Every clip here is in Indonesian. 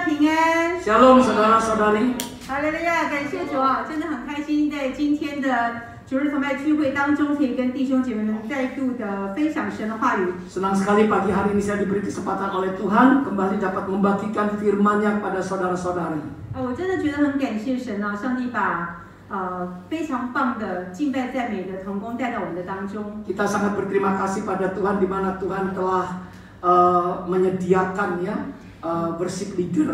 平安。Shalom saudara-saudari。哈利路亚，感谢主啊！真的很开心，在今天的主日崇拜聚会当中，可以跟弟兄姐妹们再度的分享神的话语。Senang sekali pagi hari ini saya diberi kesempatan oleh Tuhan kembali dapat membagikan firman-Nya kepada saudara-saudari。我真的觉得很感谢神啊！上帝把非常棒的敬拜赞美的同工带到我们的当中。Kita sangat berterima kasih pada Tuhan di mana Tuhan telah menyediakan ya worship leader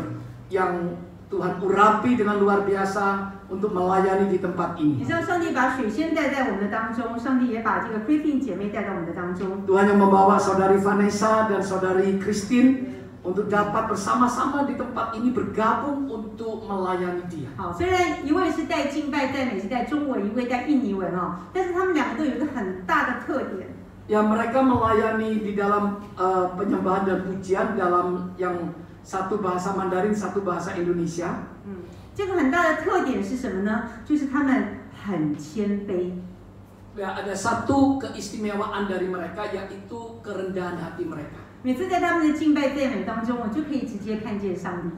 yang Tuhan urapi dengan luar biasa untuk melayani di tempat ini. 你知道上帝把水仙带在我们的当中，上帝也把这个 Christine 姐妹带到我们的当中。Tuhan yang membawa saudari Vanessa dan saudari Christine untuk dapat bersama-sama di tempat ini bergabung untuk melayani Dia. 好，虽然一位是带敬拜赞美是带中文，一位带印尼文哦，但是他们两个都有一个很大的特点。Ya mereka melayani di dalam penyembahan dan pujian dalam yang satu bahasa Mandarin, satu bahasa Indonesia. 这个很大的特点是什么呢？就是他们很谦卑。Ya, ada satu keistimewaan dari mereka yaitu kerendahan hati mereka. 每次在他们的敬拜赞美当中，我就可以直接看见上帝。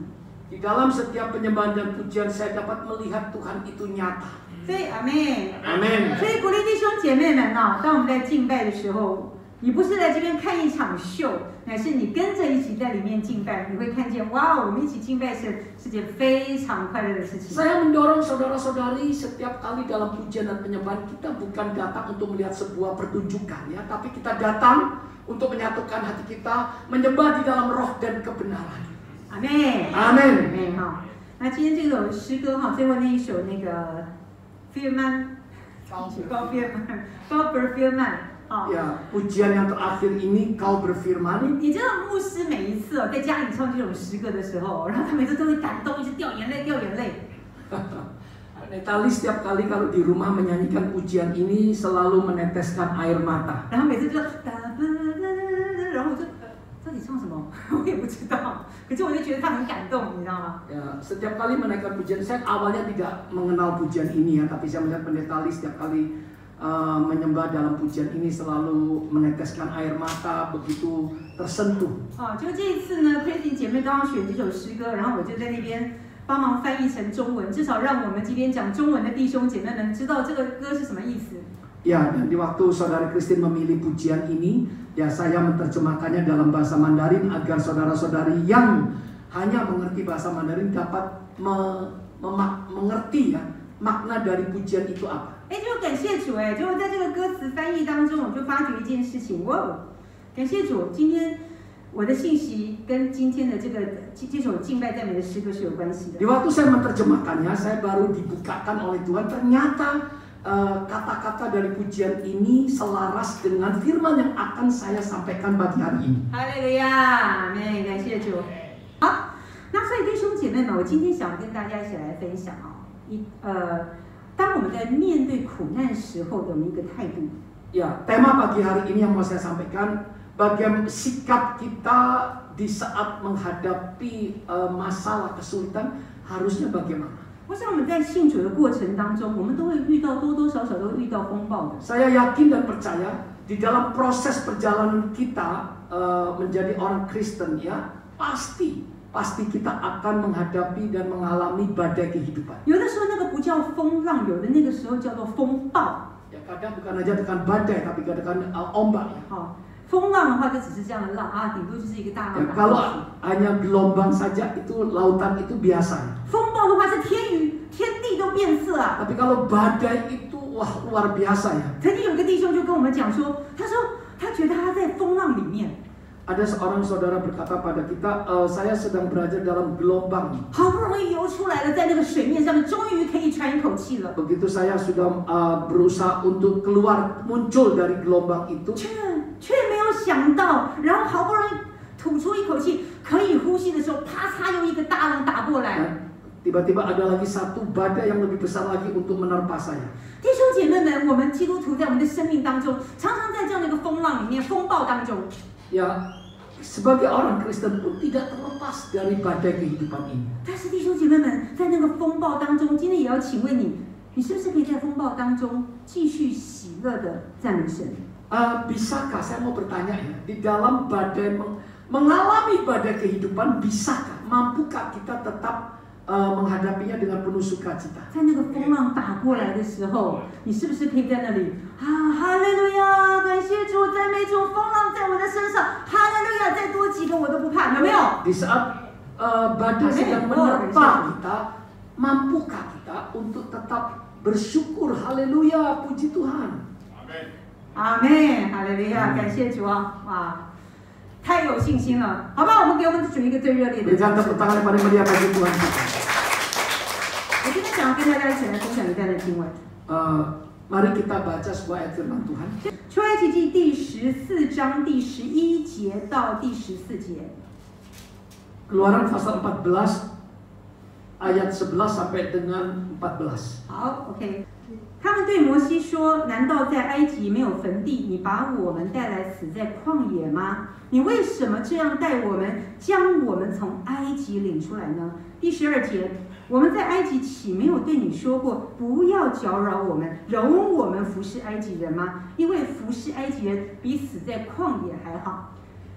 Di dalam setiap penyembahan dan pujian saya dapat melihat Tuhan itu nyata. 所以阿妹，阿们。所以鼓励弟兄姐妹们啊，当我们在敬拜的时候，你不是在这边看一场秀，乃是你跟着一起在里面敬拜，你会看见哇，我们一起敬拜是件非常快乐的事情。Saya mendorong saudara-saudari setiap kali dalam pujian dan penyembahan kita bukan datang untuk melihat sebuah pertunjukan ya, tapi kita datang untuk menyatukan hati kita, menyembah di dalam roh dan kebenaran. 阿妹，阿们。阿妹哈。那今天这首诗歌哈，最后那一首那个 Firman， 高 Firman。Ya, pujian yang terakhir ini kau berfirman. 你知道牧师每一次在家里唱这种诗歌的时候，然后他每次都会感动，一直掉眼泪。Netali setiap kali kalau di rumah menyanyikan pujian ini selalu meneteskan air mata. 然后每次就然后我就到底唱什么？我也不知道，可是我就觉得他很感动，你知道吗？ Ya, setiap kali menaikkan pujian, saya awalnya tidak mengenal pujian ini ya, tapi saya melihat Pendeta setiap kali menyembah dalam pujian ini selalu meneteskan air mata, begitu tersentuh. 就这一次呢 ，Christine 姐妹刚刚选这首诗歌，然后我就在那边帮忙翻译成中文，至少让我们这边讲中文的弟兄姐妹们知道这个歌是什么意思。 Ya, dan di waktu saudara Christine memilih pujian ini, ya saya menerjemahkannya dalam bahasa Mandarin agar saudara-saudari yang hanya mengerti bahasa Mandarin dapat mengerti ya makna dari pujian itu apa. 就感谢主就在这个歌词翻译当中，我就发觉一件事情，哇，感谢主，今天我的信息跟今天的这首敬拜赞美的诗歌是有关系的。 Di waktu saya menerjemahkannya, saya baru dibukakan oleh Tuhan, ternyata kata-kata dari pujian ini selaras dengan firman yang akan saya sampaikan pagi hari ini. 哈利路亚，感谢主。好，那所以弟兄姐妹们，我今天想跟大家一起来分享当我们在面对苦难时候的我们一个态度。 Ya, tema pagi hari ini yang mau saya sampaikan, bagaimana sikap kita di saat menghadapi masalah kesulitan harusnya bagaimana? 我想我们在信主的过程当中，我们都会遇到多多少少都会遇到风暴的。 Saya yakin dan percaya di dalam proses perjalanan kita menjadi orang Kristen ya, pasti kita akan menghadapi dan mengalami badai kehidupan. 有的时候那个不叫风浪，有的那个时候叫做风暴。 Ya, kadang bukan aja dengan badai, tapi kadang ombak ya. 风浪的话就只是这样的浪顶多就是一个大浪。 Ya, kalau hanya gelombang saja itu lautan itu biasa. 风暴的话是天地都变色啊。 Tapi kalau badai itu wah luar biasa ya. 曾经有一个弟兄就跟我们讲说，他说他觉得他在风浪里面。 Ada seorang saudara berkata pada kita, saya sedang berada dalam gelombang. 好不容易游出来了，在那个水面上面，终于可以喘一口气了。 Begitu saya sudah berusaha untuk muncul dari gelombang itu, 却没有想到，然后好不容易吐出一口气，可以呼吸的时候，啪嚓又一个大浪打过来。 Tiba-tiba ada lagi satu badai yang lebih besar lagi untuk menerpa saya. 弟兄姐妹们，我们基督徒在我们的生命当中，常常在这样的一个风浪里面、风暴当中。 Ya, sebagai orang Kristen pun tidak terlepas dari badai kehidupan ini. 但是弟兄姐妹们，在那个风暴当中，今天也要请问你，你是不是可以在风暴当中继续喜乐的赞美神？ Bisakah saya mau bertanya ya, di dalam badai mengalami badai kehidupan, bisakah, mampukah kita tetap menghadapinya dengan penuh sukacita? 在那个风浪打过来的时候，你是不是可以在那里哈利路亚，感谢主，赞美主，风浪在我的身上，哈利路亚，再多几个我都不怕，有没有？ Di saat badai sedang menerpa kita, mampukah kita untuk tetap bersyukur? Haleluya, puji Tuhan. 阿门，哈利路亚，感谢主啊！哇，太有信心了，好吧？我们给我们主一个最热烈的掌 Berikan 声。 tepuk tangan pada meriah bagi Tuhan kita. 我今天想要跟大家一起来分享一段的经文。 Mari kita baca sebuah ayat firman Tuhan. 出埃及记第14章第11节到第14节。 Keluaran pasal 14 ayat 11 sampai dengan 14. 好 ，OK。他们对摩西说：“难道在埃及没有坟地？你把我们带来死在旷野吗？你为什么这样带我们，将我们从埃及领出来呢？”第12节，我们在埃及岂没有对你说过，不要搅扰我们，容我们服侍埃及人吗？因为服侍埃及人比死在旷野还好。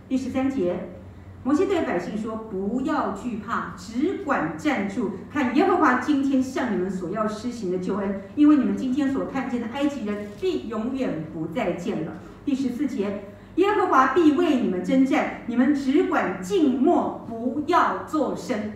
第13节。 摩西对百姓说：“不要惧怕，只管站住，看耶和华今天向你们所要施行的救恩，因为你们今天所看见的埃及人必永远不再见了。”第14节，耶和华必为你们征战，你们只管静默，不要作声。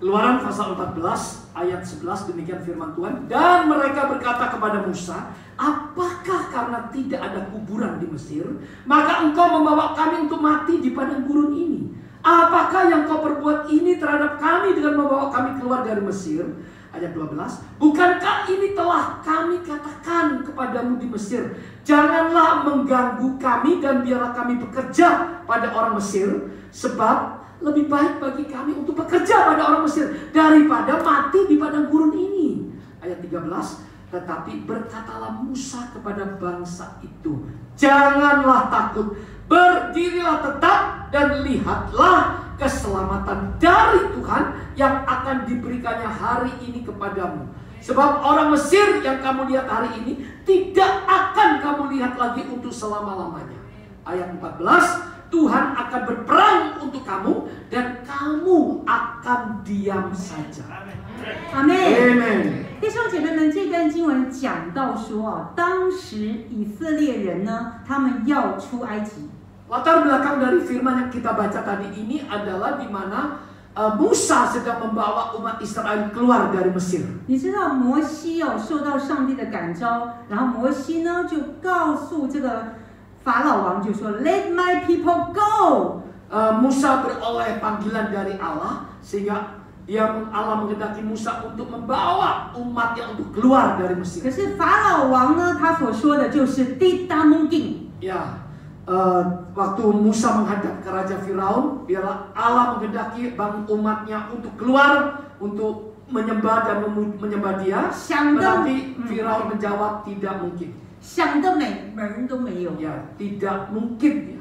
Keluaran pasal 14 ayat 11 demikian firman Tuhan. Dan mereka berkata kepada Musa, apakah karena tidak ada kuburan di Mesir, maka engkau membawa kami untuk mati di padang gurun ini? Apakah yang kau perbuat ini terhadap kami dengan membawa kami keluar dari Mesir? Ayat 12, bukankah ini telah kami katakan kepadamu di Mesir, janganlah mengganggu kami dan biarlah kami bekerja pada orang Mesir, sebab lebih baik bagi kami untuk bekerja pada orang Mesir daripada mati di padang gurun ini. Ayat 13, tetapi berkatalah Musa kepada bangsa itu, janganlah takut, berdirilah tetap dan lihatlah keselamatan dari Tuhan yang akan diberikannya hari ini kepadamu. Sebab orang Mesir yang kamu lihat hari ini tidak akan kamu lihat lagi untuk selama-lamanya. Ayat 14, Tuhan akan berperang untuk kamu dan kamu akan diam saja. Amen。弟兄姐妹们，这段经文讲到说当时以色列人呢，他们要出埃及。 Latar belakang dari firman yang kita baca tadi ini adalah di mana Musa sedang membawa umat Israel keluar dari Mesir. 你知道摩西受到上帝的感召，然后摩西呢就告诉这个法老王就说 ，Let my people go。 Musa beroleh panggilan dari Allah sehingga Allah menghendaki Musa untuk membawa umatnya untuk keluar dari Mesir. 可是法老王呢，他所说的就是 tidak mungkin。 Ya, waktu Musa menghadap ke Raja Firaun, biarlah Allah menghendaki umatnya untuk keluar untuk menyembah dan menyembah Dia. Tetapi Firaun menjawab tidak mungkin. 想得美，门都没有。 Ya, tidak mungkin.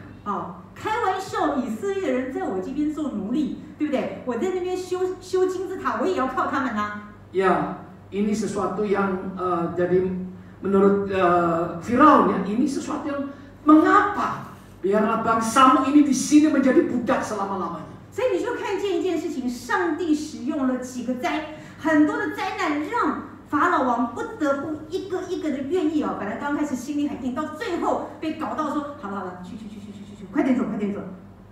开玩笑，以色列人在我这边做奴隶，对不对？我在那边修金字塔，我也要靠他们啊。 Ya, ini sesuatu yang jadi menurut Firaun ya, ini sesuatu yang mengapa biarlah bangsamu ini di sini menjadi budak selama-lamanya. 所以你就看见一件事情，上帝使用了几个很多的灾难，让法老王不得不一个一个的愿意本来刚开始心里很硬，到最后被搞到说，好了，去，快点走。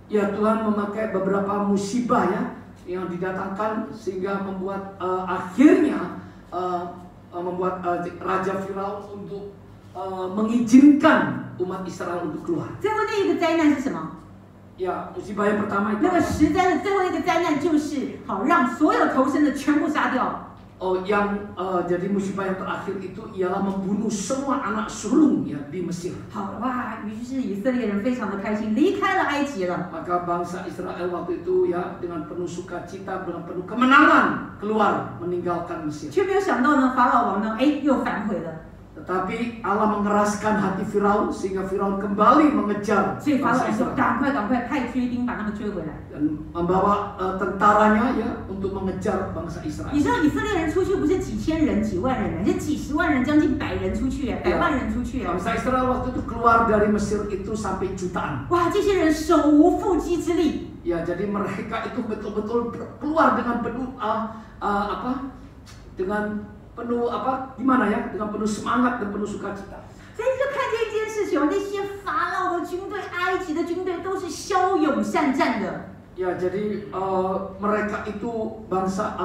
Ya, Tuhan memakai beberapa musibah ya yang didatangkan sehingga membuat akhirnya membuat Raja Firaun untuk mengizinkan umat Israel untuk keluar. 最后那一个灾难是什么？ Ya, musibah yang pertama itu. 那个实灾的最后一个灾难就是让所有投生的全部杀掉。 yang jadi musibah yang terakhir itu ialah membunuh semua anak sulung ya di Mesir. 好哇，于是以色列人非常的开心，离开了埃及了。 Maka bangsa Israel waktu itu ya dengan penuh sukacita, dengan penuh kemenangan keluar meninggalkan Mesir. 却没有想到呢，法老王呢，又反悔了。Tetapi Allah mengeraskan hati Firaun sehingga Firaun kembali mengejar 所以法老 bangsa 王说：“ Israel 赶快派追兵把他们追回来。 dan membawa tentaranya ya untuk mengejar bangsa Israel. ”你知道以色列人出去不是几千人、几万人，是几十万人、将近100人出去，100万人出去。 Bangsa Israel waktu itu keluar dari Mesir itu sampai jutaan. 哇，这些人手无缚鸡之力。 Ya, jadi mereka itu betul-betul keluar dengan penuh gimana ya? Dengan penuh semangat dan penuh sukacita. 所以就看见一件事情，那些法老的军队、埃及的军队都是骁勇善战的。 Ya, jadi mereka itu bangsa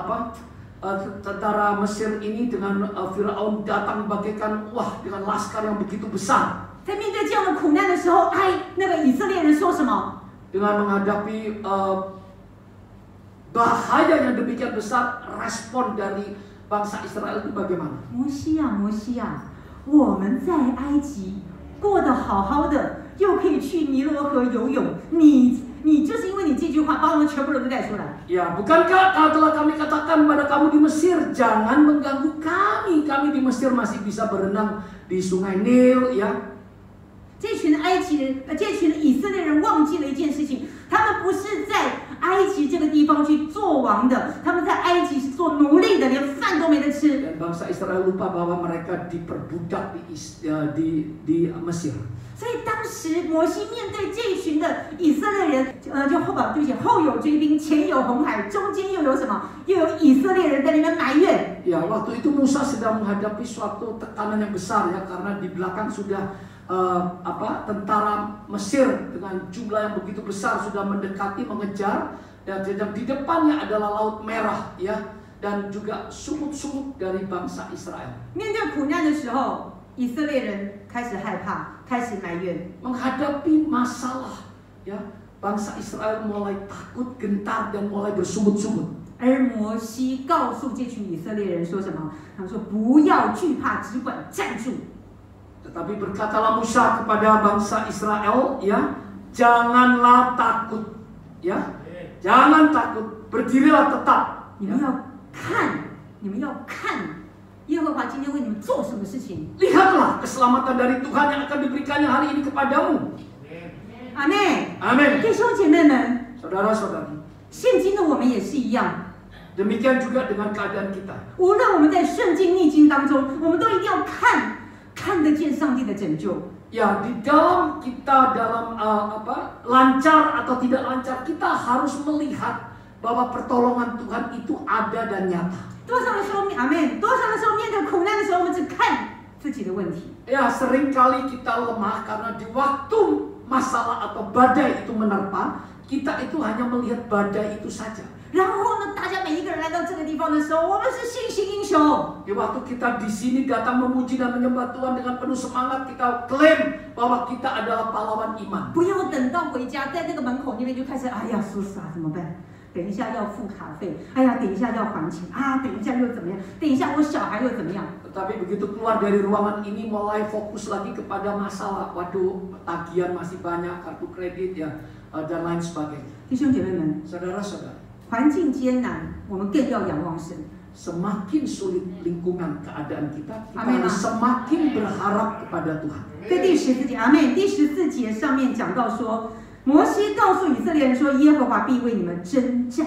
tentara Mesir ini dengan Firaun datang bagaikan dengan laskar yang begitu besar. 在面对这样的苦难的时候，那个以色列人说什么？ Dengan menghadapi bahaya yang demikian besar, respon dari bangsa Israel itu bagaimana? 摩西啊，摩西啊，我们在埃及过得好好的，又可以去尼罗河游泳，你就是因为你这句话把我们全部人都带出来。 Ya, bukankah telah kami katakan pada kamu di Mesir, jangan mengganggu kami. Kami di Mesir masih bisa berenang di sungai Nil, ya. 这群以色列人忘记了一件事情，他们不是在埃及这个地方去做王的，他们在埃及是做奴隶的，连饭都没得吃。 Dan bangsa Israel lupa bahwa mereka diperbudak di Mesir. 所以当时摩西面对这一群的以色列人，后有追兵，前有红海，中间又有什么？又有以色列人在那边埋怨。 Ya, waktu itu Musa sedang menghadapi suatu tekanan yang besar ya, karena di belakang sudah tentara Mesir dengan jumlah yang begitu besar sudah mendekati mengejar, dan di depannya adalah Laut Merah ya, dan juga sumut-sumut dari bangsa Israel. 面对苦难的时候，以色列人开始害怕，开始埋怨。 Menghadapi masalah ya, bangsa Israel mulai takut, gentar dan mulai bersumut-sumut. 而摩西告诉这群以色列人说什么？他说：“不要惧怕，只管站住。” Tetapi berkatalah Musa kepada bangsa Israel, ya, janganlah takut, ya, jangan takut, berdirilah tetap. 你们要看，耶和华今天为你们做什么事情。 Lihatlah keselamatan dari Tuhan yang akan diberikannya hari ini kepadamu. 阿妹， Amin. 弟兄姐妹们， Saudara-saudari, 现今的我们也是一样。 demikian juga dengan keadaan kita. 无论我们在顺境逆境当中，我们都一定要看得见上帝的拯救。 Ya, di dalam kita lancar atau tidak lancar, kita harus melihat bahwa pertolongan Tuhan itu ada dan nyata. 多少的时候，阿妹，多少的时候面对苦难的时候，我们只看自己的问题。 Ya, seringkali kita lemah karena di waktu masalah atau badai itu menerpa, kita itu hanya melihat badai itu saja. 然后呢，大家每一个人来到这个地方的时候，我们是信心英雄。 Di waktu kita di sini datang memuji dan menyembah Tuhan dengan penuh semangat, kita klaim bahwa kita adalah pahlawan iman. 不要等到回家，在那个门口那边就开始，哎呀，叔叔啊，怎么办？等一下要付卡费，哎呀，等一下要还钱啊，等一下又怎么样？等一下我小孩又怎么样？ Tetapi begitu keluar dari ruangan ini mulai fokus lagi kepada masalah. Waduh, tagihan masih banyak, kartu kredit ya, dan lain sebagainya. 弟兄姐妹们， Saudara-saudara, 环境艰难，我们更要仰望神。 semakin sulit lingkungan keadaan kita, kita Amin. harus semakin berharap kepada Tuhan. 在第14节，阿妹，第14节上面讲到说，摩西告诉以色列人说，耶和华必为你们征战。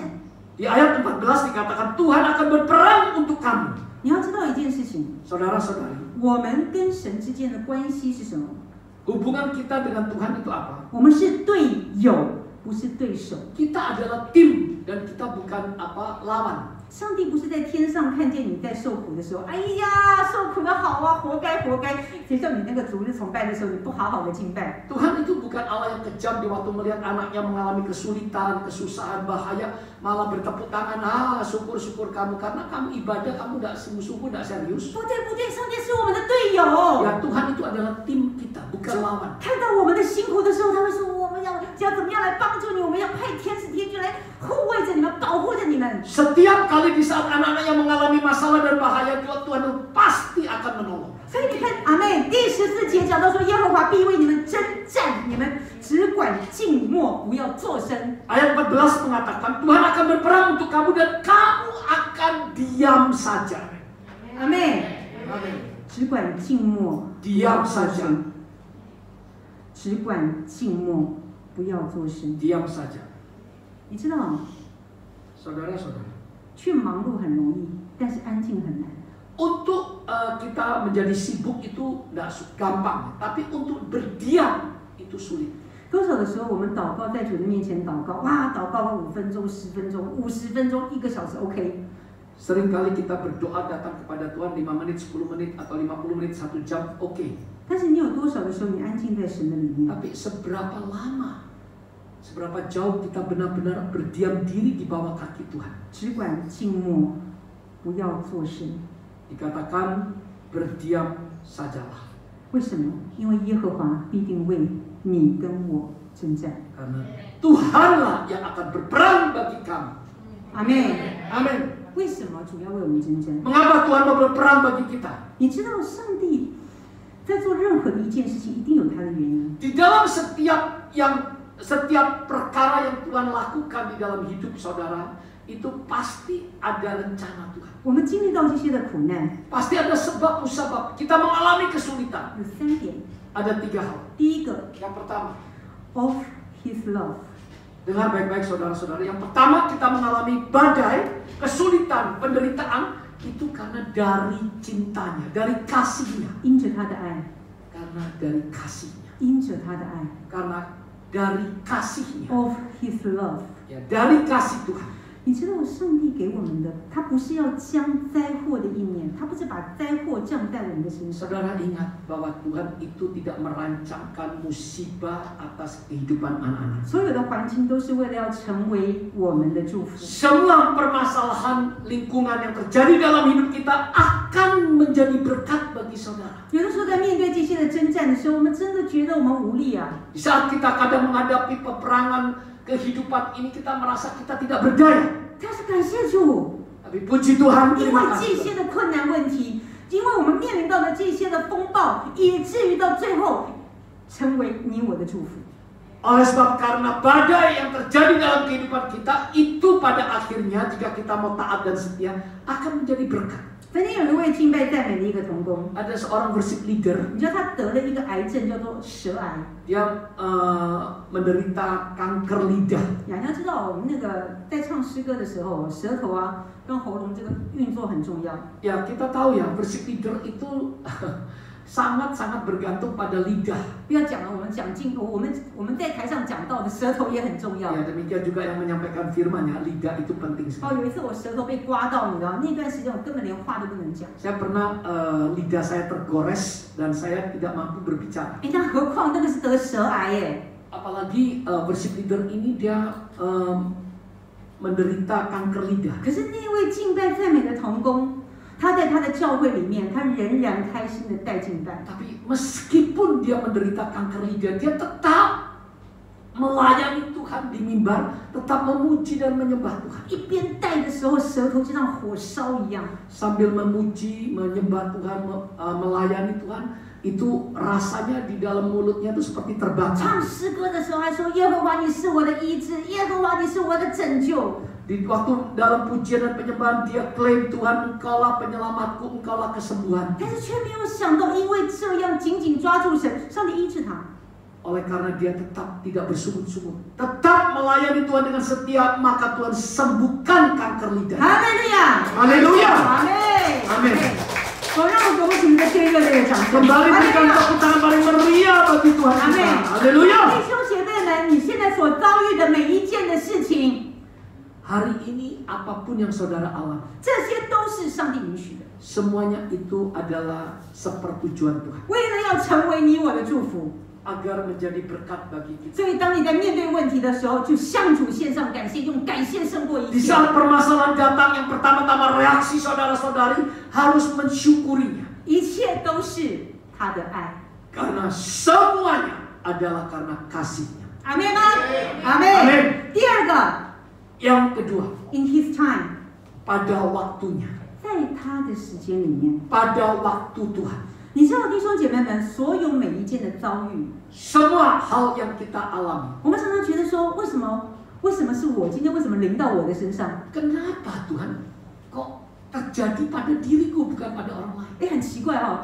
Di ayat 14 dikatakan Tuhan akan berperang untuk kamu. 你要知道一件事情， Saudara-saudari, 我们跟神之间的关系是什么？ hubungan kita dengan Tuhan itu apa? 我们是队友，不是对手。 Kita adalah tim dan kita bukan lawan. 上帝不是在天上看见你在受苦的时候，哎呀，受苦的好啊，活该活该。谁叫你那个主日崇拜的时候，你不好好的敬拜？ Tuhan itu bukan Allah yang kejam di waktu melihat anaknya mengalami kesulitan, kesusahan, bahaya, malah bertepuk tangan, syukur-syukur kamu karena kamu ibadah, kamu tidak sungguh-sungguh, tidak serius. 不对不对，上帝是我们的队友。 Ya, Tuhan itu adalah tim kita, bukan lawan. 看到我们的辛苦的时候，他会说我们要怎么样来帮助你，我们要派天使天军来护卫着你们，保护着你们。 Setiap kali di saat anak-anaknya mengalami masalah dan bahaya, Tuhan itu pasti akan menolong. 所以你看，阿妹第14节讲到说，耶和华必为你们征战，你们只管静默，不要作声。 Ayat 14 mengatakan Tuhan akan berperang untuk kamu dan kamu akan diam saja. 阿妹， Amin. 只管静默， diam saja, 只管静默，不要作声。 diam saja. 你知道吗？ Saudara-saudara, 去忙碌很容易，但是安静很难。 untuk kita menjadi sibuk itu tidak gampang, tapi untuk berdiam itu sulit. 多少的时候，我们祷告在主的面前祷告，哇，祷告5分钟、10分钟、50分钟、1个小时 ，OK。 Seringkali kita berdoa datang kepada Tuhan 5 menit, 10 menit, atau 50 menit, 1 jam, oke. 但是你有多少的时候，你安静在神的里面？ Tapi seberapa lama, seberapa jauh kita benar-benar berdiam diri di bawah kaki Tuhan? 只管静默，不要作声。 Dikatakan berdiam sajalah. 为什么？因为耶和华必定为你跟我征战。 Karena Tuhanlah yang akan berperang bagi kami. 阿妹， Amin. 为什么主要为我们征战？ Mengapa Tuhan mau berperang bagi kita? 你知道上帝在做任何的一件事情，一定有他的原因。 Di dalam setiap perkara yang Tuhan lakukan di dalam hidup saudara, itu pasti ada rencana Tuhan. 我们经历到这些的苦难， Pasti ada sebab musabab. Kita mengalami kesulitan. 有3点。 Ada 3 hal. 第一个 Yang pertama, ，of His love。 dengar baik-baik saudara-saudara. Yang pertama kita mengalami badai, kesulitan, penderitaan itu karena dari cintanya, dari kasihnya. 因着他的爱， Karena dari kasihnya. 因着他的爱 Karena dari kasihnya. ，of His love。 Ya, dari kasih Tuhan. 你知道上帝给我们的，他不是要将灾祸的意念，他不是把灾祸降在我们的身上。 Saudara ingat bahwa Tuhan itu tidak merancangkan musibah atas kehidupan anak-anak. 所有的环境都是为了要成为我们的祝福。 Semua permasalahan lingkungan yang terjadi dalam hidup kita akan menjadi berkat bagi saudara. 有的时候在面对这些的征战的时候，我们真的觉得我们无力啊。 Di saat kita kadang menghadapi peperangan kehidupan ini, kita merasa kita tidak berdaya. 但是感谢主， Tapi puji Tuhan, 因为 terima 这 kasih. 些的困难问题，因为我们面临到的这些的风暴，以至于到最后成为你我的祝福。 Oleh sebab karena badai yang terjadi dalam kehidupan kita, itu pada akhirnya jika kita mau taat dan setia akan menjadi berkat. 曾经有一位敬拜赞美的一个同工， Ada seorang worship leader, 你知道他得了一个癌症，叫做舌癌。 dia menderita kanker lidah. 呀，你要知道，我们那个在唱诗歌的时候，舌头啊跟喉咙这个运作很重要。 Ya, kita tahu ya, worship leader itu sangat-sangat bergantung pada lidah. 不要讲了，我们讲进，我们在台上讲到的舌头也很重要。 Ya, demikian juga yang menyampaikan firman ya, lidah itu penting 哦， sekali. 有一次我舌头被刮到，你知道，那段时间我根本连话都不能讲。 Saya pernah lidah saya tergores dan saya tidak mampu berbicara. 哎，那何况那个是得舌癌耶！ Apalagi worship leader ini dia menderita kanker lidah. 可是那位敬拜赞美的同工，他在他的教会里面，他仍然开心的带敬拜。 Tapi meskipun dia menderita kanker lidah, dia tetap melayani Tuhan di mimbar, tetap memuji dan menyembah Tuhan. 一边带的时候，舌头就像火烧一样。 Sambil memuji, menyembah Tuhan, melayani Tuhan, itu rasanya di dalam mulutnya itu seperti 唱 terbakar. 诗歌的时候还说：“耶和华，你是我的医治，耶和华，你是我的拯救。” Di waktu dalam pujian dan penyembahan dia klaim Tuhan, Engkaulah penyelamatku, Engkaulah kesembuhan. 但是却没有想到，因为这样紧紧抓住神，上帝医治他。 Oleh karena dia tetap tidak bersungut-sungut, tetap melayani Tuhan dengan setia, maka Tuhan sembuhkan kanker lidah. 哈利路亚， Haleluya. 阿妹， Amin. 我让我给我主一个最热烈的掌声。 Kembali 哈利 berikan 路亚， tepuk tangan paling meriah bagi Tuhan kita. Amin. Haleluya. 弟兄姐妹们，你现在所遭遇的每一件的事情， Hari ini apapun yang saudara alami, 这些都是上帝允许的， semuanya itu adalah sepertujuan Tuhan 为了要成为你我的祝福。 agar menjadi berkat bagi kita. 所以，当你在面对问题的时候，就向主献上感谢，用感谢胜过一 Di 切。 saat permasalahan datang, yang pertama-tama reaksi saudara-saudari harus mensyukurinya. 一切都是他的爱。 Karena semuanya adalah karena kasihnya. 阿妹吗？阿 Amin. 妹。第二个 Yang kedua, ，in His time， pada waktunya, 在他的时间里面， pada waktu Tuhan. 你知道弟兄姐妹们，所有每一件的遭遇， Semua hal yang kita alami. 我们常常觉得说，为什么是我今天为什么临到我的身上？ Kenapa Tuhan? Kok terjadi pada diriku, bukan pada orang lain. 很奇怪哦，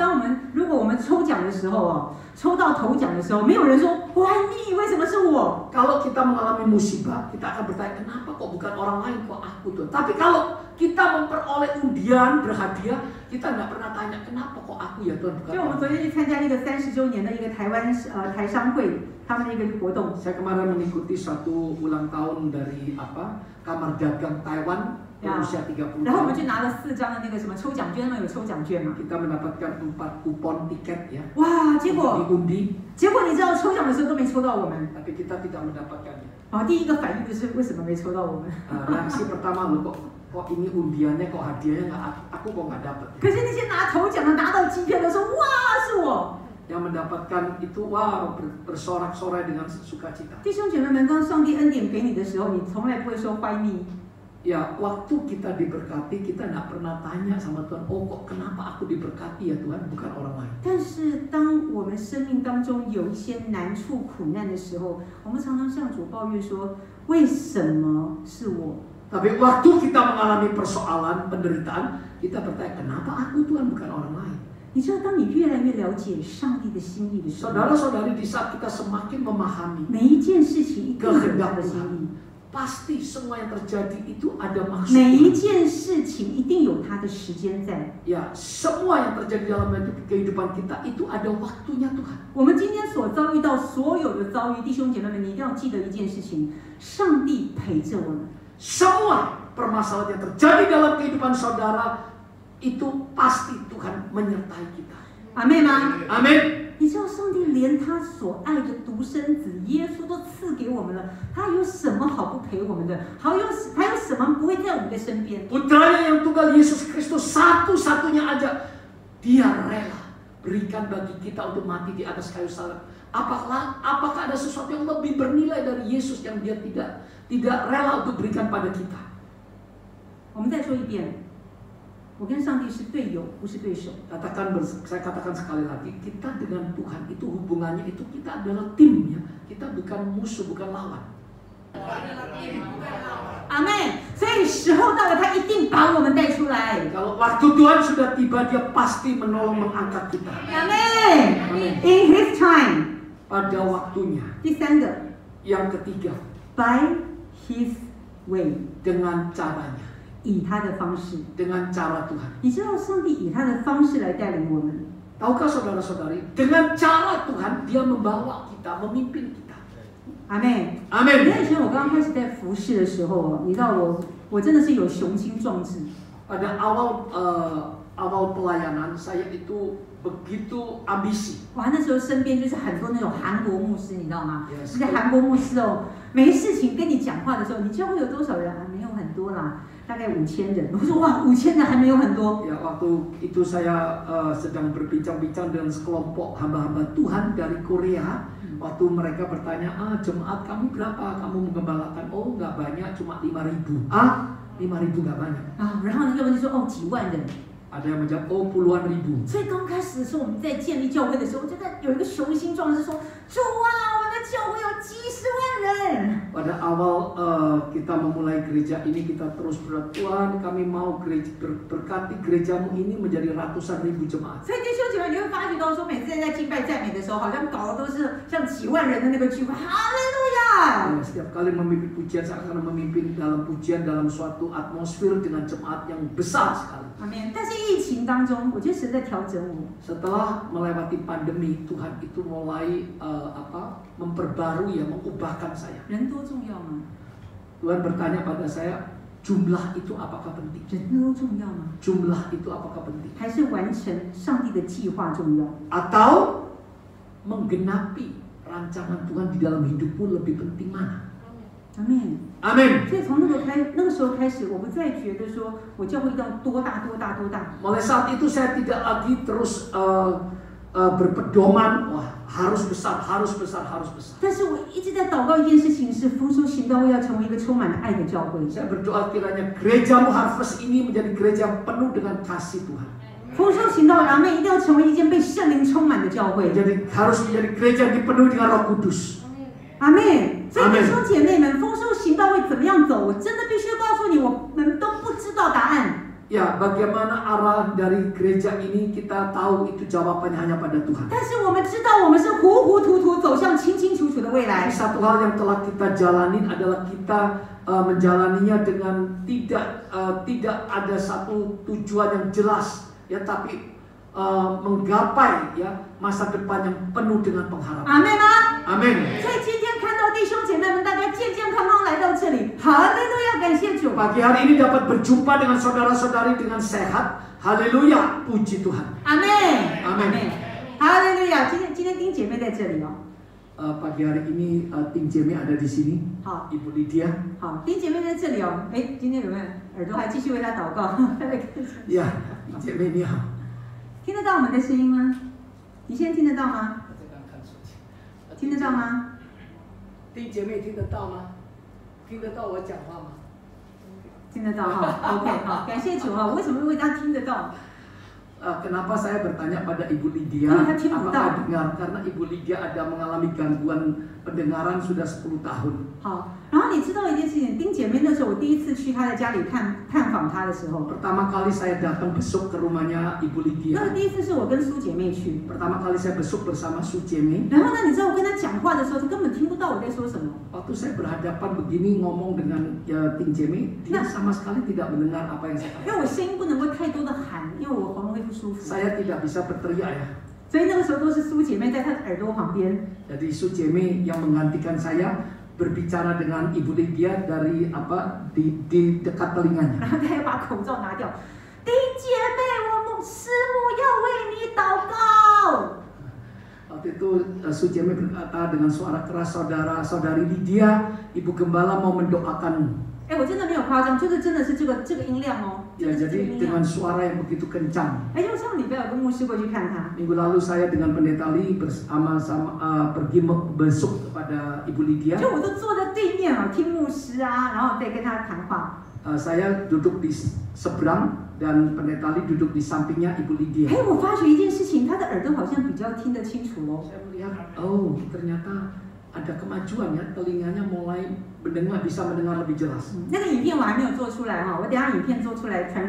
如果我们抽奖的时候哦，抽到头奖的时候，没有人说 Why me？ 为什么是我？ Kalau kita mengalami musibah, kita akan bertanya, kenapa kok bukan orang lain, kok aku Tuhan. Tapi kalau kita memperoleh undian berhadiah, kita nggak pernah tanya, kenapa kok aku ya Tuhan, bukan 就我们 orang 昨 lain. 天去参加那个30周年的一个台湾台商会他们的一个活动， Saya kemarin mengikuti satu ulang tahun dari Kamar Dagang Taiwan berusia 30 然后我们 tahun. 就拿了4张的那个什么抽奖券，他们有抽奖券嘛？ Kita mendapatkan 4 kupon tiket ya. 哇，结果 Diundi, 你知道抽奖的时候都没抽到我们。 tapi kita tidak mendapatkannya. 第一个反应就是为什么没抽到我们？ Reaksi pertama, loh kok ini undiannya, kok hadiahnya aku kok nggak dapat. 可是那些拿头奖的拿到机票的说，哇，是我。 Yang mendapatkan itu wow bersorak-sorai dengan sukacita. 弟兄姐妹们，当上帝恩典给你的时候，你从来不会说 Why me？ Ya, waktu kita diberkati, kita nggak pernah tanya sama Tuhan, oh kok kenapa aku diberkati ya Tuhan, bukan orang lain. 但是当我们生命当中有一些难处、苦难的时候，我们常常向主抱怨说：为什么是我？ Tapi waktu kita mengalami persoalan, penderitaan, kita bertanya, kenapa aku Tuhan, bukan orang lain. 你知道，当你越来越了解上帝的心意的时候， Saudara-saudari, di saat kita semakin memahami 每一件事情一定有他的心意， pasti semua yang terjadi itu ada 每一 maksudnya. 件事情一定有它的时间在。 Ya, semua yang terjadi dalam kehidupan kita itu ada waktunya Tuhan. 我们今天所遭遇到所有的遭遇，弟兄姐妹们，你一定要记得一件事情：上帝陪着我们。 Semua permasalahan yang terjadi dalam kehidupan saudara itu pasti Tuhan menyertai kita. 阿妹吗？ Amin. 你知道上帝连他所爱的独生子耶稣都赐给我们了，他有什么好不陪我们的？还有什么不会在我们的身边？ Putranya yang tunggal Yesus Kristus satu-satunya aja, dia rela berikan bagi kita untuk mati di atas kayu salib. Apakah ada sesuatu yang lebih bernilai dari Yesus yang dia tidak rela untuk berikan pada kita? 我们再说一遍，我跟上帝是队友，不是对手。 Saya katakan sekali lagi, kita dengan Tuhan itu hubungannya itu kita adalah tim ya. Kita bukan musuh, bukan lawan. 阿妹，所以时候到了，他一定把我们带出来。 Kalau waktu Tuhan sudah tiba, dia pasti menolong mengangkat kita. 阿妹 ，In His time。 Pada waktunya. 第三个 Yang ketiga, ，By His way， dengan caranya, 以他的方式。 dengan cara Tuhan. 你知道上帝以他的方式来带领我们。 Tahukah saudara-saudari, dengan cara Tuhan dia membawa kita, memimpin kita. 阿妹， Amin. 你知道以前我刚刚开始在服侍的时候，你知道我真的是有雄心壮志。 Pada awal pelayanan saya itu begitu ambisi. 哇，那时候身边就是很多那种韩国牧师，你知道吗？ Yes. 那些韩国牧师哦，没事情跟你讲话的时候，你教会有多少人啊？没有很多啦，大概5000人。我说哇，5000人还没有很多。 Ya, waktu itu saya sedang berbincang-bincang dengan sekelompok hamba-hamba Tuhan dari Korea. Waktu mereka bertanya, jemaat kamu berapa? Kamu menggembalakan? Oh, nggak banyak, cuma 5.000. 5.000 nggak banyak. 啊，然后那个人就说哦，几万人。 Ada yang menjawab, oh puluhan ribu. 所以刚开始的时候，我们在建立教会的时候，就在有一个雄心壮志说，主啊，我们的教会有几十万人。 Pada awal kita memulai gereja ini, kita terus berdoa, Tuhan kami mau berkati gerejamu ini menjadi ratusan ribu jemaat. 所以弟兄姐妹，你会发觉到说，每次在敬拜赞美的时候，好像搞的都是像几万人的那个聚会，哈利路亚！ Setiap kali memimpin pujian, saya akan memimpin dalam pujian dalam suatu atmosfer dengan jemaat yang besar sekali. 阿门。但是疫情当中，我觉得神在调整我。 Setelah melewati pandemi, Tuhan itu mulai memperbarui ya, mengubahkan saya. 人多重要吗？ Tuhan bertanya pada saya, jumlah itu apakah penting? 人多重要吗？ Jumlah itu apakah penting? 还是完成上帝的计划重要？ Atau menggenapi rancangan Tuhan di dalam hidupmu lebih penting mana? 阿门。 Amin. 所以从那个时候开始，我不再觉得说我教会一定要多大。 Mulai saat itu saya tidak lagi terus berpedoman, wah harus besar. 但是我一直在祷告一件事情，是丰收行道会要成为一个充满了爱的教会。 Saya berdoa kiranya gerejamu Harvest ini menjadi gereja yang penuh dengan kasih Tuhan. 丰收行道，阿门，一定要成为一间被圣灵充满的教会。 Harus menjadi gereja yang dipenuhi dengan Roh Kudus. 阿门。所以弟兄姐妹们，丰收行道会怎么样走？我真的必须告诉你，我们都不知道答案。Ya, bagaimana arah dari gereja ini kita tahu itu jawabannya hanya pada Tuhan. 但是我们知道我们是糊糊涂涂走向清清楚楚的未来。 Satu hal yang telah kita jalanin adalah kita menjalaninya dengan tidak ada satu tujuan yang jelas, ya, tapi menggapai ya masa depan yang penuh dengan pengharapan. 阿妹吗？ Amin. 所以今天看到弟兄姐妹们，大家健健康康来到这里，哈利路亚，感谢主。 Pagi hari ini dapat berjumpa dengan saudara-saudari dengan sehat. Haleluya, puji Tuhan. 阿妹， Amin. 哈利路亚。今天丁姐妹在这里哦。 Pagi hari ini Ting Jemi ada di sini. 好， Ibu Lydia. 好，丁姐妹在这里哦。哎，今天有没有耳朵还继续为她祷告？她在看什么？ Ya, Ting Jemi你好。 听得到我们的声音吗？你现在听得到吗？听得到吗？ Ting Jemi 听得到吗？听得到我讲话吗？ 听得到哈。OK， 好，感谢主哈。我为什么会让听得到？ Kenapa saya bertanya pada Ibu Lydia Karena dia tidak. apakah dengar? Karena Ibu Lydia ada mengalami gangguan pendengaran sudah 10 tahun. 好，然后你知道一件事情，丁姐妹那时候我第一次去她的家里探访她的时候， Pertama kali saya datang besok ke rumahnya Ibu 那 Lydia. 个第一次是我跟苏姐妹去， Pertama kali saya besok bersama Su Jemi. 然后呢，你知道我跟她讲话的时候，她根本听不到我在说什么。 Waktu saya berhadapan begini ngomong dengan Ting Jemi, dia sama sekali tidak mendengar apa yang saya 因为 katakan. 我声音不能够太多的喊，因为我喉咙会不舒服， Saya tidak bisa berteriak ya. 所以那个时候都是苏姐妹在她的耳朵旁边。 Jadi Su Jemi yang menggantikan saya berbicara dengan Ibu Lydia dari di dekat telinganya. 然后她要把口罩拿掉。丁姐妹，我们师母要为你祷告。 Waktu itu Su Jemi berkata dengan suara keras, saudara-saudari Lydia, Ibu Gembala mau mendoakanmu. 哎，我真的没有夸张，就是真的是这个音量哦。 Ya, 这个 jadi 音量 dengan。suara yang begitu kencang. 哎，因为上礼拜有跟牧师过去看他， Minggu lalu saya dengan Pendeta Lee bersama-sama pergi besuk kepada Ibu Lydia. 就我都坐在对面哦，听牧师啊，然后再跟他谈话。 Saya duduk di seberang dan Pendeta Lee duduk di sampingnya Ibu Lydia. 哎，我发觉一件事情，他的耳朵好像比较听得清楚喽。 Saya melihat, oh ternyata ada kemajuan ya, telinganya mulai bisa mendengar lebih jelas. 那个影片我还没有做出来哈，我等一下影片做出来传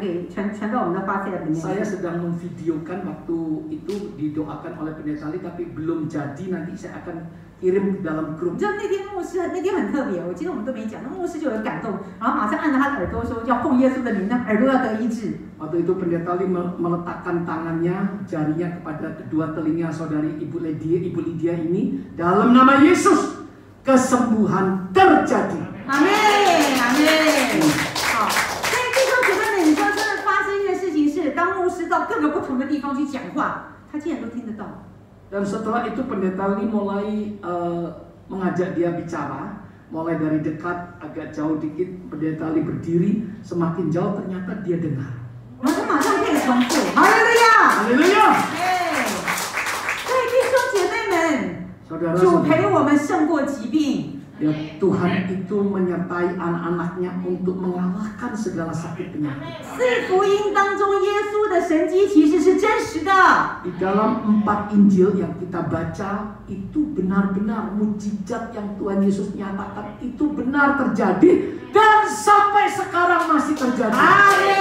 到我们的WhatsApp里面。 Saya sedang memvideokan waktu itu didoakan oleh Pendeta Lee, tapi belum jadi, nanti saya akan kirim dalam 你 grup. 知道那天牧师那天很特别，我记得我们都没讲，那牧师就有感动，然后马上按着他的耳朵说要奉耶稣的名，那耳朵要得医治。 Waktu itu Pendeta Lee meletakkan tangannya, jarinya kepada kedua telinga saudari Ibu Lydia ini. Dalam nama Yesus, kesembuhan terjadi. 阿妹，阿妹，好。所以弟兄姐妹们，你知道真的发生一件事情是，当牧师到各个不同的地方去讲话，他竟然都听得到。 Dan setelah itu Pendeta Lee mulai mengajak dia bicara. Mulai dari dekat, agak jauh dikit, Pendeta Lee berdiri. Semakin jauh ternyata dia dengar. 然后他马上可以重复，哈利路亚， Haleluya! 哎，所以弟兄姐妹们，主 Saudara-saudara, 陪我们胜过疾病。 ya, Tuhan itu menyertai anak-anaknya untuk mengalahkan segala sakit penyakit. 四福音当中，耶稣的神迹其实是真实的。 Di dalam 4 Injil yang kita baca, itu benar-benar mujizat yang Tuhan Yesus nyatakan itu benar terjadi dan sampai sekarang masih terjadi. 阿门，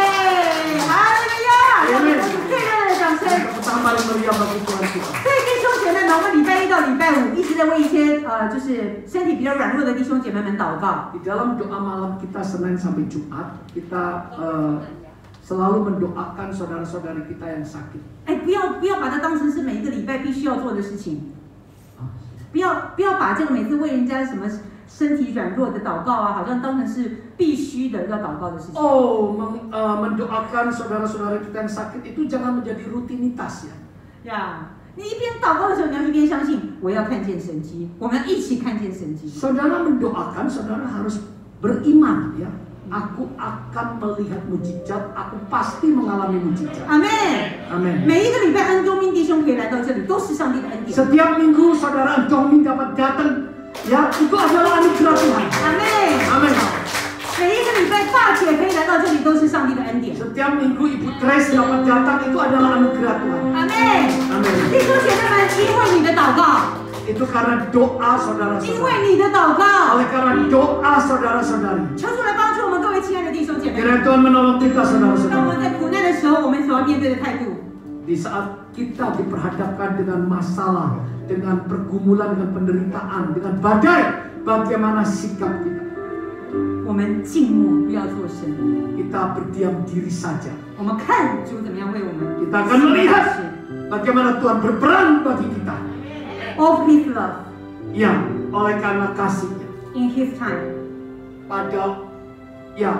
哈利路亚！让我们最热烈的掌声。 Pertama paling meriah bagi Tuhan kita. 所以弟兄姐妹们，我们礼拜一到礼拜五一直在为一些就是身体比较软弱的弟兄姐妹们祷告。 Di dalam doa malam kita Senin sampai Jumat, kita selalu mendoakan saudara-saudari kita yang sakit. 哎，不要把它当成是每一个礼拜必须要做的事情，不要把这个每次为人家什么身体软弱的祷告啊，好像当成是必须的要祷告的事情。 Mendoakan saudara-saudari kita yang sakit itu jangan menjadi rutinitas ya. 呀，你一边祷告的时候，你要一边相信我要看见神迹，我们一起看见神迹。 Saudara mendoakan, saudara harus beriman ya. Aku akan melihat mujizat, aku pasti mengalami mujizat. 阿门。 Amin. 每一个礼拜恩公明弟兄可以来到这里，都是上帝的恩典。 Setiap minggu saudara Engkong dapat datang, ya itu adalah anugerah Tuhan. 阿门。 Amin. 每一个礼拜大姐可以来到这里，都是上帝的恩典。 Setiap minggu Ibu Trace dapat datang, itu adalah anugerah Tuhan. 阿门。 Amin. 弟兄姐妹们，因为你的祷告， Itu karena doa 因为 saudara-saudara. 你的祷告， Oleh karena doa saudara-saudari. 求主来帮助我们各位亲爱的弟兄姐妹， Kiranya Tuhan menolong kita 当 saudara-saudara. 我们在苦难的时候，我们所要面对的态度。 Di saat kita diperhadapkan dengan masalah, dengan pergumulan, dengan penderitaan, dengan badai, bagaimana sikap kita? 我们静默，不要做声。 Kita berdiam diri saja. 我们看主怎么样为我们 Kita akan melihat bagaimana Tuhan berperan bagi kita. of His love Ya, oleh karena kasih-Nya. in His time. Pada ya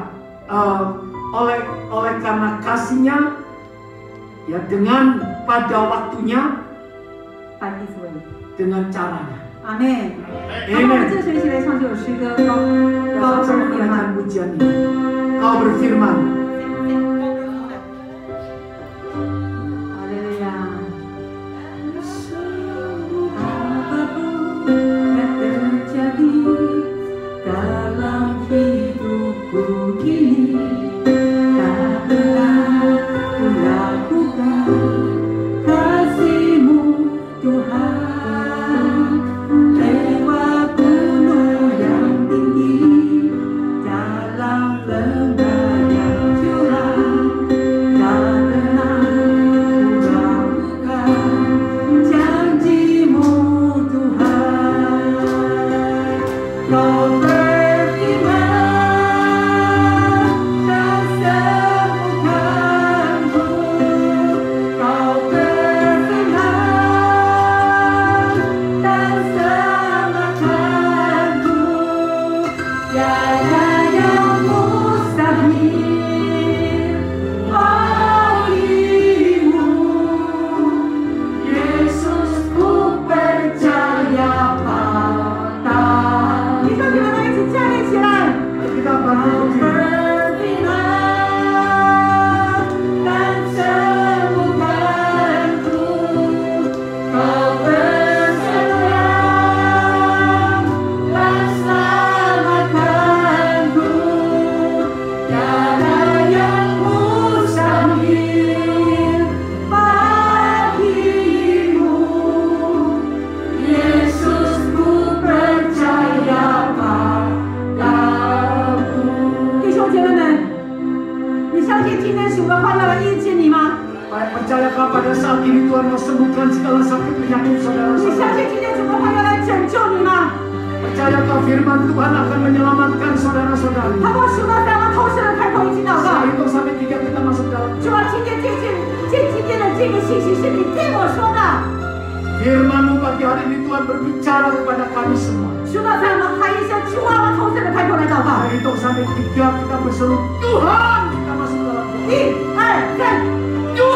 oleh karena kasih-Nya, ya dengan pada waktunya, by His way. dengan caranya. 阿妹，那我们这学期来唱这首诗歌，高 Sama 声 menaikkan 地 pujian ini. Kau berfirman. 哈利路亚。Dalam hidupku ini tak pernah ku lakukan kasih-Mu Tuhan, lewat gunung yang tinggi, dalam lembah yang curam, tak pernah ku lakukan janji-Mu Tuhan. Kau Percayakah pada saat ini Tuhan mau sembuhkan segala sakit penyakit 你 saudara-saudara? 相信今天主的话要来拯救你吗？ Percayakah firman Tuhan akan menyelamatkan saudara-saudari? 他把属到咱们透视的开口一起祷告。 Saya hitung sampai 3 kita masuk dalam. 主啊，今天的这个信息是你对我说的。 Firman-Mu pagi hari ini Tuhan berbicara kepada kami semua. 属到咱们喊一声主啊，我透视的开口来祷告。 Saya hitung sampai 3 kita berseru Tuhan, kita masuk dalam. 1、2、3。 Tuhan!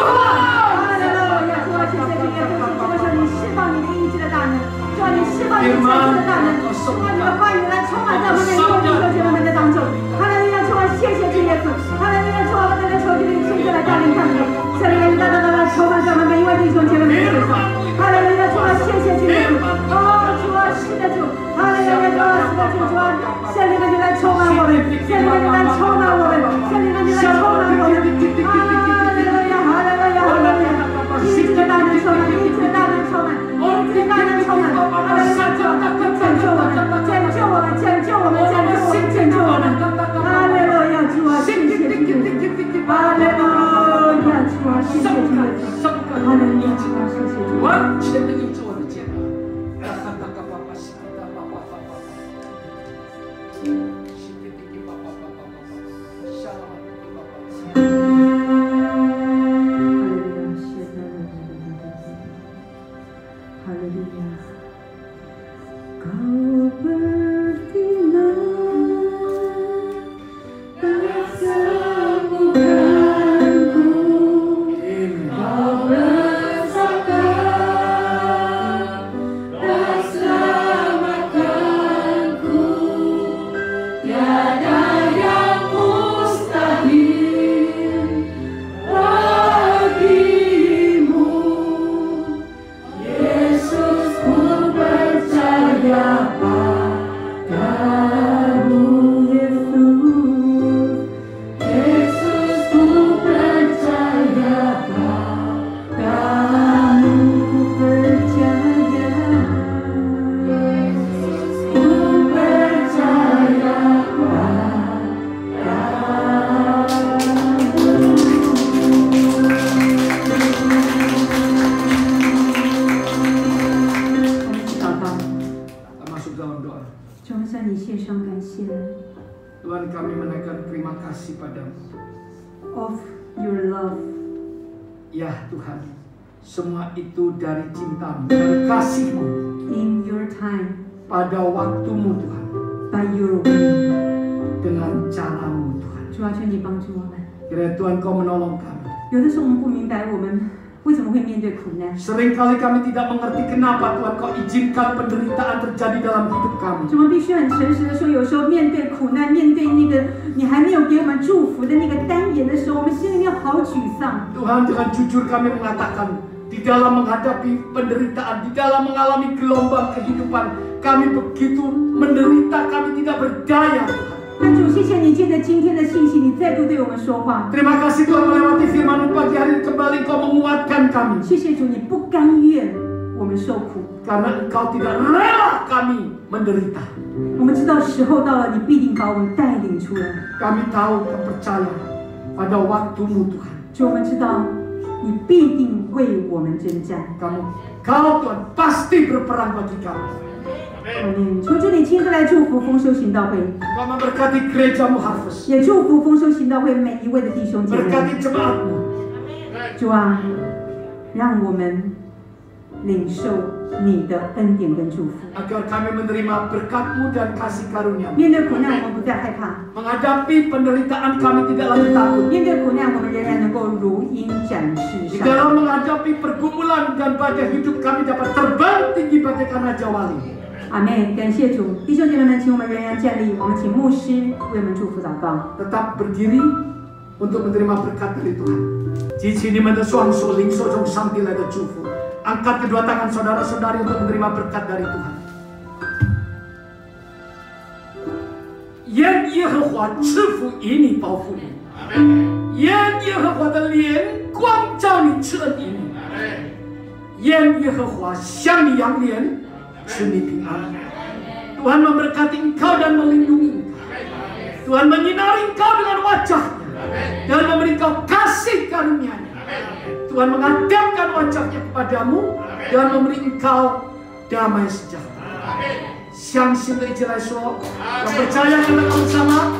哈利路亚！主啊，谢谢今天主，这个是你释放你的医治的大能，主啊，你释放你的拯救的大能，主啊，你的话语来充满在我们每一个弟兄姐妹们的当中。哈利路亚！主啊，谢谢主耶稣，哈利路亚！主啊，我在这求主你亲自来带领他们，圣灵大大的充满在我们每一位弟兄姐妹们的身上。哈利路亚！主啊，谢谢主耶稣，哦，主啊，是的主，哈利路亚！主啊，是的主，主啊，圣灵的你来充满我们，圣灵的你来充满我们，圣灵的你来充满我们。一直的大能充满，一直的大能充满，一直的大能充满，哈利路亚！主啊，拯救我们，拯救我们，拯救我们，拯救我们，拯救我们！哈利路亚！主啊，谢谢主，哈利路亚！主啊，谢谢主，哈利路亚！主啊，谢谢主。完全的医治我的肩膀。of your love. Ya Tuhan, semua itu dari cinta-Mu, dari kasih-Mu. In your time, pada waktu-Mu Tuhan, by your way. dengan cara-Mu Tuhan. 主啊，求你帮助我们。 Kiranya Tuhan Kau menolong kami. 有的时候我们不明白我们为什么会面对苦难。 Seringkali kami tidak mengerti kenapa Tuhan Kau izinkan penderitaan terjadi dalam hidup kami. 我们必须很诚实的说，有时候面对苦难，面对那个你还没有给我们祝福的那个单言的时候，我们心里面好沮丧。 Tuhan, dengan jujur kami mengatakan, di dalam menghadapi penderitaan, di dalam mengalami gelombang kehidupan, kami begitu menderita, kami tidak berdaya Tuhan. 但主，谢谢你借着今天的信息，你再度对我们说话。 Terima kasih Tuhan melewati firman-Mu pagi hari ini kembali Kau menguatkan kami. 谢谢主，你不甘愿我们受苦， Karena Engkau tidak rela kami menderita. 我们知道时候到了，你必定把我们带领出来。 Kami tahu dan percaya pada waktu-Mu Tuhan. 主，我们知道你必定为我们征战。 Kau Tuhan pasti berperang bagi kami. 阿门。求主你亲自来祝福丰收行道会， Kau memberkati gereja-Mu Harvest. 也祝福丰收行道会每一位的弟兄姐妹。 Berkati jemaat-Mu. 主啊，让我们领受你的恩典跟祝福。 Agar kami menerima berkat-Mu dan kasih karunia-Mu. 面对苦难，我们不再害怕； Menghadapi penderitaan kami tidak lagi takut. 面对苦难，我们仍然能够如鹰展翅 Di 上。 dalam menghadapi pergumulan dan badai hidup kami dapat terbang tinggi bagaikan Raja Wali. 阿妹，感谢主，弟兄姐妹们，请我们仍然站立，我们请牧师为我们祝福祷告。 Tetap berdiri untuk menerima berkat dari Tuhan. 支持你們的雙手領受從上帝來的祝福。 Angkat kedua tangan saudara-saudari untuk menerima berkat dari Tuhan. 愿耶和华赐福于你，保护你。愿耶和华的脸光照你，赐恩于你。愿耶和华向你扬脸，赐你平安。 Tuhan memberkati engkau dan melindungi engkau. Tuhan menyinari engkau dengan wajahnya dan memberi engkau kasih karunia-Nya. Tuhan menghadapkan wajahnya kepadamu dan memberi engkau damai sejahtera. 相信的一起来说，我percaya dengan bersama.